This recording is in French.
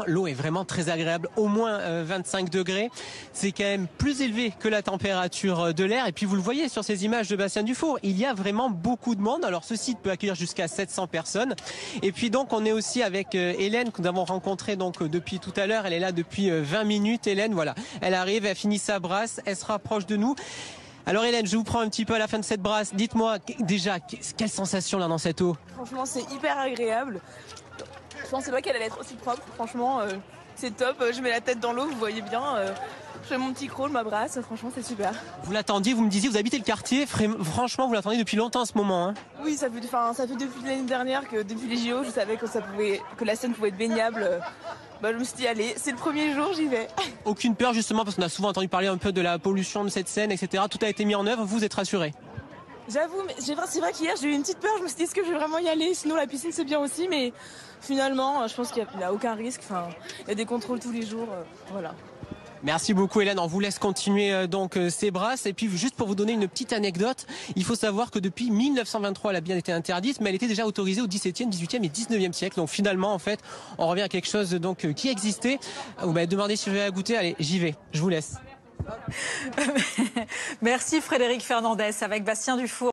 L'eau est vraiment très agréable, au moins 25 degrés. C'est quand même plus élevé que la température de l'air. Et puis vous le voyez sur ces images de Bastien-Dufour, il y a vraiment beaucoup de monde. Alors ce site peut accueillir jusqu'à 700 personnes. Et puis donc on est aussi avec Hélène que nous avons rencontrée donc depuis tout à l'heure. Elle est là depuis 20 minutes. Hélène, voilà, elle arrive, elle finit sa brasse, elle se rapproche de nous. Alors Hélène, je vous prends un petit peu à la fin de cette brasse. Dites-moi déjà, quelle sensation là dans cette eau? Franchement, c'est hyper agréable. Je pensais pas qu'elle allait être aussi propre. Franchement, c'est top. Je mets la tête dans l'eau, vous voyez bien. Je fais mon petit crawl, ma brasse. Franchement, c'est super. Vous l'attendiez, vous me disiez, vous habitez le quartier. Franchement, vous l'attendiez depuis longtemps ce moment. Hein. Oui, ça fait depuis l'année dernière que depuis les JO, je savais que la Seine pouvait être baignable. Je me suis dit, allez, c'est le premier jour, j'y vais. Aucune peur justement, parce qu'on a souvent entendu parler un peu de la pollution de cette Seine, etc. Tout a été mis en œuvre, vous êtes rassurés? J'avoue, mais c'est vrai qu'hier j'ai eu une petite peur, je me suis dit est-ce que je vais vraiment y aller, sinon la piscine c'est bien aussi, mais finalement je pense qu'il n'y a aucun risque, il y a des contrôles tous les jours, voilà. Merci beaucoup Hélène, on vous laisse continuer donc ces brasses. Et puis juste pour vous donner une petite anecdote, il faut savoir que depuis 1923 elle a bien été interdite, mais elle était déjà autorisée au XVIIe, XVIIIe et XIXe siècle. Donc finalement en fait on revient à quelque chose donc qui existait. Vous m'avez demandé si je vais la goûter, allez j'y vais, je vous laisse. Merci Frédéric Fernandez avec Bastien Dufour.